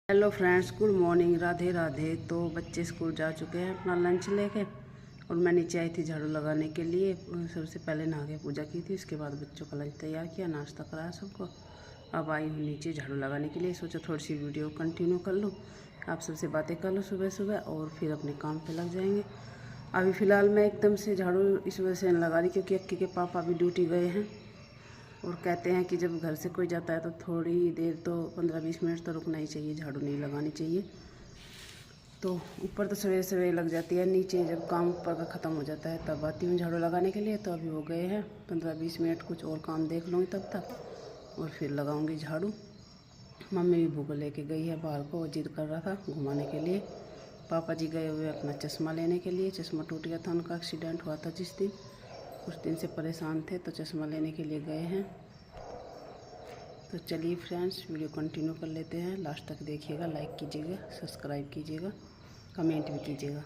Hello friends, good morning, Radhe Radhe. तो बच्चे school जा चुके हैं अपना लंच लेके, और मैं नीचे आई थी झाड़ू लगाने के लिए। सबसे पहले नहा के पूजा की थी, उसके बाद बच्चों का लंच तैयार किया, नाश्ता कराया सबको। अब आई हूँ नीचे झाड़ू लगाने के लिए। सोचा थोड़ी सी वीडियो कंटिन्यू कर लूँ, आप सबसे बातें कर लूँ सुबह सुबह, और फिर अपने काम पे लग जाएंगे। अभी फ़िलहाल मैं एकदम से झाड़ू इस वजह से नहीं लगा रही क्योंकि अक्की के पापा भी ड्यूटी गए हैं, और कहते हैं कि जब घर से कोई जाता है तो थोड़ी देर तो 15-20 मिनट तो रुकना ही चाहिए, झाड़ू नहीं लगानी चाहिए। तो ऊपर तो सवेरे सवेरे लग जाती है, नीचे जब काम ऊपर का ख़त्म हो जाता है तब आती हूँ झाड़ू लगाने के लिए। तो अभी हो गए हैं 15-20 मिनट, कुछ और काम देख लूँगी तब तक, और फिर लगाऊँगी झाड़ू। मम्मी भी भूख लेके गई है बाहर को, जिद कर रहा था घुमाने के लिए। पापा जी गए हुए अपना चश्मा लेने के लिए, चश्मा टूट गया था उनका, एक्सीडेंट हुआ था जिस दिन, कुछ दिन से परेशान थे तो चश्मा लेने के लिए गए हैं। तो चलिए फ्रेंड्स, वीडियो कंटिन्यू कर लेते हैं, लास्ट तक देखिएगा, लाइक कीजिएगा, सब्सक्राइब कीजिएगा, कमेंट भी कीजिएगा।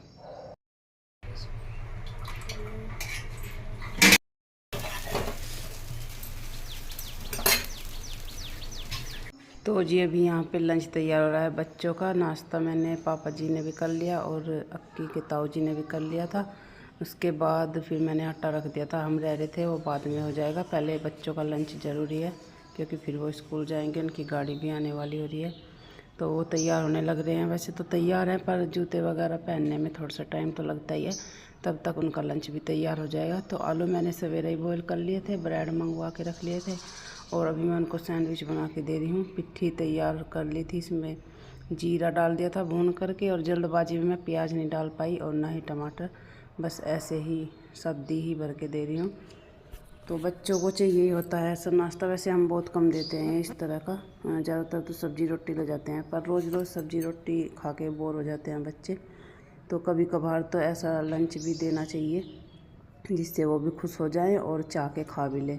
तो जी अभी यहाँ पे लंच तैयार हो रहा है बच्चों का। नाश्ता मैंने, पापा जी ने भी कर लिया और अक्की के ताऊ जी ने भी कर लिया था। उसके बाद फिर मैंने आटा रख दिया था, हम रह रहे थे, वो बाद में हो जाएगा। पहले बच्चों का लंच ज़रूरी है क्योंकि फिर वो स्कूल जाएंगे, उनकी गाड़ी भी आने वाली हो रही है। तो वो तैयार होने लग रहे हैं, वैसे तो तैयार हैं पर जूते वगैरह पहनने में थोड़ा सा टाइम तो लगता ही है, तब तक उनका लंच भी तैयार हो जाएगा। तो आलू मैंने सवेरे ही बॉयल कर लिए थे, ब्रेड मंगवा के रख लिए थे, और अभी मैं उनको सैंडविच बना के दे रही हूँ। पिट्ठी तैयार कर ली थी, इसमें जीरा डाल दिया था भून करके, और जल्दबाजी में मैं प्याज नहीं डाल पाई और ना ही टमाटर, बस ऐसे ही सब्जी ही भर के दे रही हूँ। तो बच्चों को चाहिए होता है सब नाश्ता। वैसे हम बहुत कम देते हैं इस तरह का, ज़्यादातर तो सब्ज़ी रोटी ले जाते हैं, पर रोज़ रोज़ सब्ज़ी रोटी खा के बोर हो जाते हैं बच्चे। तो कभी कभार तो ऐसा लंच भी देना चाहिए जिससे वो भी खुश हो जाए और चाह के खा भी ले।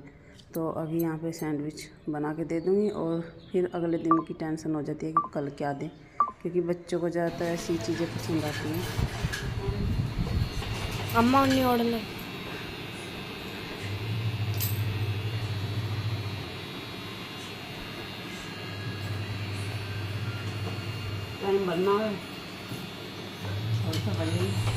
तो अभी यहाँ पे सैंडविच बना के दे दूँगी, और फिर अगले दिन की टेंशन हो जाती है कि कल क्या दें, क्योंकि बच्चों को ज़्यादातर ऐसी चीज़ें पसंद आती हैं। अम्मा उन्नी ओढ़ले टाइम बनना है और सा बनेगी।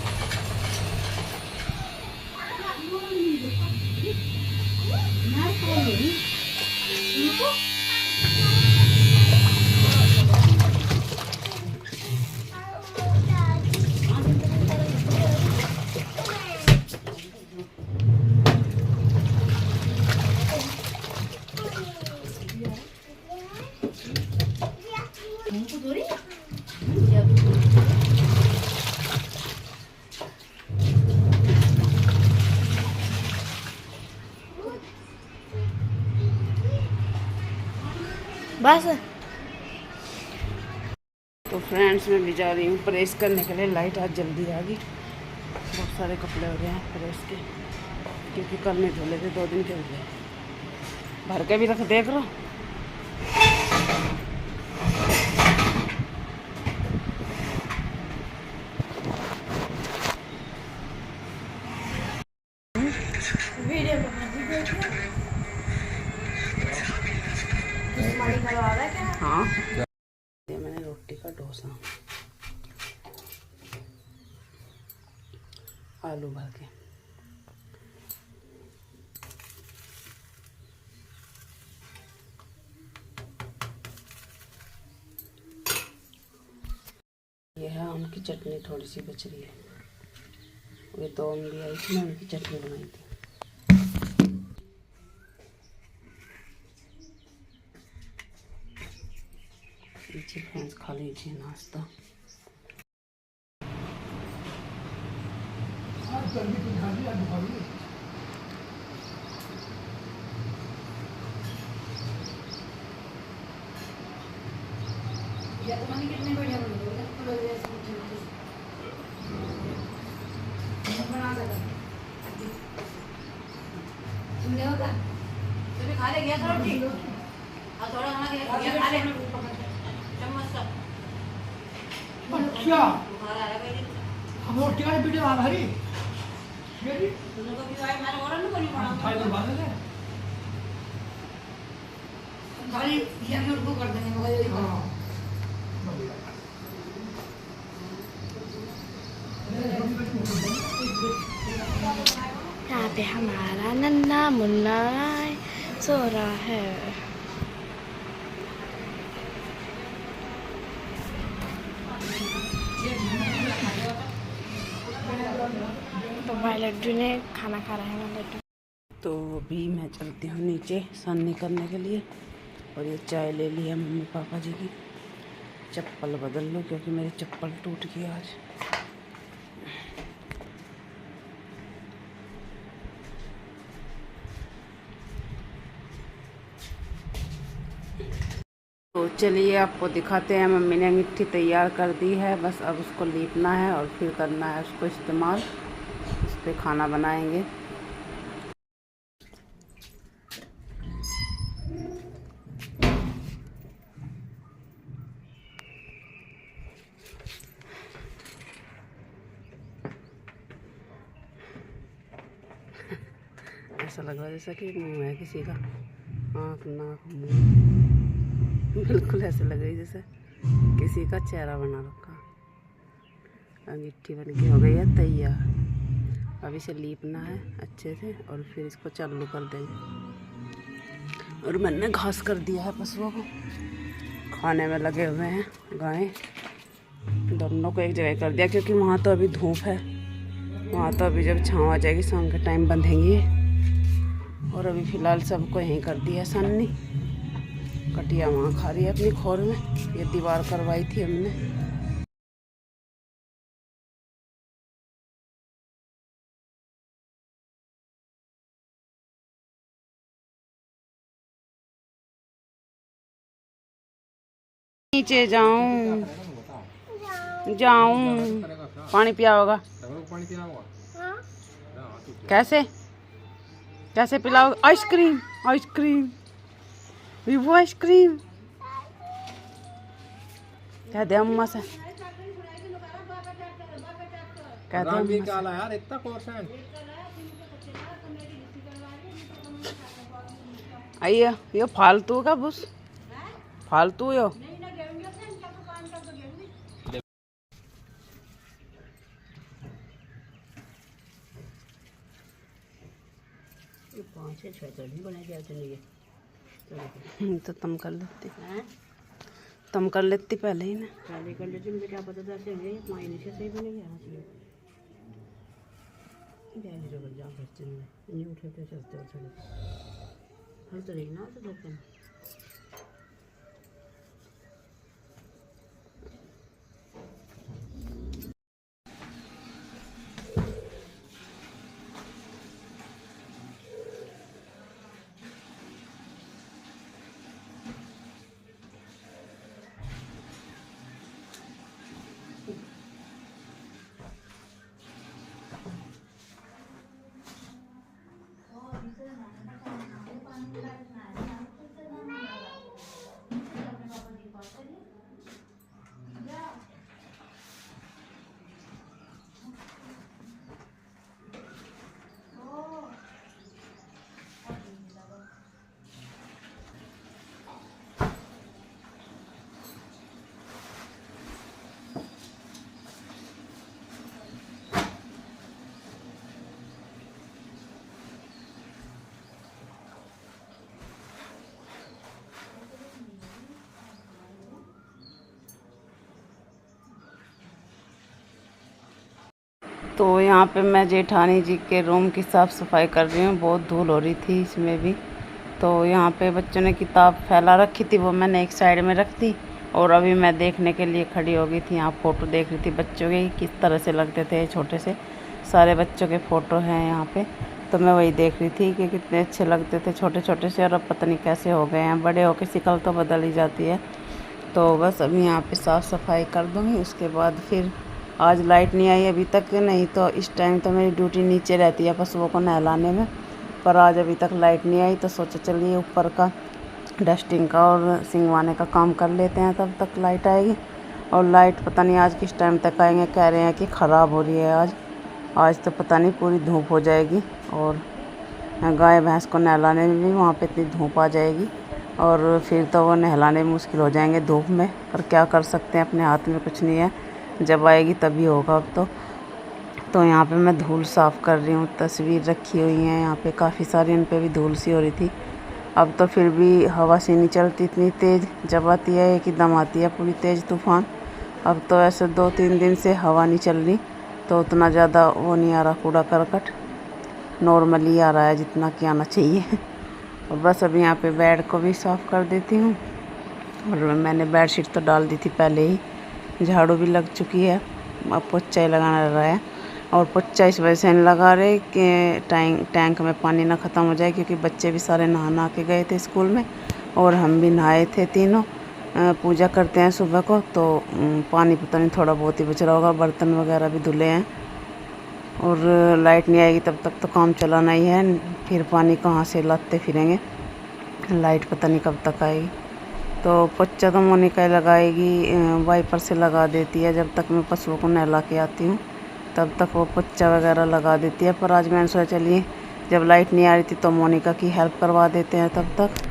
बस। तो फ्रेंड्स, मैं भी जा रही हूँ प्रेस करने के लिए। लाइट आज जल्दी आ गई, बहुत सारे कपड़े हो गए हैं प्रेस के, क्योंकि कल नहीं धुले थे, 2 दिन के धुले, भर के भी रख, देख लो। हाँ, ये मैंने रोटी का डोसा, आलू भर के। ये है आम की चटनी, थोड़ी सी बच रही है, ये 2 आम भी आई थी, मैं उनकी चटनी बनाई थी। लीजिए फ्रेंड्स, खा लीजिए नाश्ता। कितने बढ़िया खा ले गया था रोटी, और थोड़ा खाना गया खा ले चम्मच का। अच्छा हम रोटी का वीडियो आ रही ये भी तुमने कभी भाई मैंने और नहीं बनी बना भाई लोग बात है खाली ये हम उनको कर देंगे मगर यही हां पे हमारा नन्ना मुन्ना सो रहा है। तो भाई लड्डू ने खाना खा रहा है लड्डू। तो अभी मैं चलती हूँ नीचे सन्नी करने के लिए, और ये चाय ले ली है मम्मी पापा जी की। चप्पल बदल लो क्योंकि मेरी चप्पल टूट गई आज। तो चलिए आपको दिखाते हैं, मम्मी ने अंगीठी तैयार कर दी है, बस अब उसको लीपना है और फिर करना है उसको इस्तेमाल। उस पर खाना बनाएंगे। ऐसा लग रहा है जैसा कि मुंह है किसी का, आँख नाक मुंह बिल्कुल ऐसे लग रही जैसे किसी का चेहरा बना रखा। अंगीठी बन के हो गई है तैयार। अब इसे लीपना है अच्छे से और फिर इसको चालू कर देंगे। और मैंने घास कर दिया है पशुओं को, खाने में लगे हुए हैं गायें। दोनों को एक जगह कर दिया क्योंकि वहाँ तो अभी धूप है, वहाँ तो अभी जब छाँव आ जाएगी शाम के टाइम बंधेंगी। और अभी फ़िलहाल सबको यहीं कर दिया सन्नी। कटिया वहाँ खा रही है अपनी खोर में, ये दीवार करवाई थी हमने। नीचे जाऊं पानी पिया होगा। कैसे कैसे पिलाओ? आइसक्रीम आइसक्रीम वीवो आइसक्रीम कह दे अम्मा से, कह दे यार इतना आइए। ये फालतू का बस फालतू यो। तो तुम कर लेती तुम कर लेती पहले ही ना। पहले कर लेती, मुझे क्या पता था ऐसे होंगे, माई नीचे से ही बनेगी। उठे थे चलते हर तरीके ना तो धोखे। तो यहाँ पे मैं जेठानी जी के रूम की साफ़ सफाई कर रही हूँ। बहुत धूल हो रही थी इसमें भी। तो यहाँ पे बच्चों ने किताब फैला रखी थी, वो मैंने एक साइड में रख दी। और अभी मैं देखने के लिए खड़ी हो गई थी, यहाँ फ़ोटो देख रही थी बच्चों के किस तरह से लगते थे छोटे से। सारे बच्चों के फ़ोटो हैं यहाँ पे, तो मैं वही देख रही थी कि कितने अच्छे लगते थे छोटे छोटे से। और अब पता नहीं कैसे हो गए हैं, बड़े होकर शक्ल तो बदल ही जाती है। तो बस अभी यहाँ पे साफ़ सफाई कर दूँगी, उसके बाद फिर आज लाइट नहीं आई अभी तक, नहीं तो इस टाइम तो मेरी ड्यूटी नीचे रहती है पशुओं को नहलाने में। पर आज अभी तक लाइट नहीं आई, तो सोचा चलिए ऊपर का डस्टिंग का और सिंगवाने का काम कर लेते हैं, तब तक लाइट आएगी। और लाइट पता नहीं आज किस टाइम तक आएंगे, कह रहे हैं कि ख़राब हो रही है आज तो पता नहीं पूरी धूप हो जाएगी। और गाय भैंस को नहलाने में भी वहाँ पे इतनी धूप आ जाएगी, और फिर तो वो नहलाने में मुश्किल हो जाएंगे धूप में। पर क्या कर सकते हैं, अपने हाथ में कुछ नहीं है, जब आएगी तभी होगा। अब तो तो यहाँ पे मैं धूल साफ़ कर रही हूँ। तस्वीर रखी हुई है यहाँ पे काफ़ी सारी, इन पे भी धूल सी हो रही थी। अब तो फिर भी हवा सी नहीं चलती इतनी तेज़, जब आती है एक एकदम आती है पूरी तेज़ तूफ़ान। अब तो ऐसे 2-3 दिन से हवा नहीं चल रही, तो उतना ज़्यादा वो नहीं आ रहा कूड़ा करकट, नॉर्मली आ रहा है जितना कि आना चाहिए। और बस अभी यहाँ पे बेड को भी साफ़ कर देती हूँ। और मैंने बेडशीट तो डाल दी थी पहले ही, झाड़ू भी लग चुकी है, अब पोछा ही लगाना रहा है। और पोछा इस वजह से नहीं लगा रहे कि टैंक में पानी ना ख़त्म हो जाए, क्योंकि बच्चे भी सारे नहा के गए थे स्कूल में और हम भी नहाए थे तीनों। पूजा करते हैं सुबह को, तो पानी पता नहीं थोड़ा बहुत ही बच रहा होगा, बर्तन वगैरह भी धुले हैं। और लाइट नहीं आएगी तब तक तो काम चलाना ही है, फिर पानी कहाँ से लाते फिरेंगे, लाइट पता नहीं कब तक आएगी। तो पोछा तो मोनिका लगाएगी, वाइपर से लगा देती है। जब तक मैं पशुओं को नहला के आती हूँ तब तक वो पोछा वगैरह लगा देती है। पर आज मैंने सोचा चलिए जब लाइट नहीं आ रही थी तो मोनिका की हेल्प करवा देते हैं तब तक।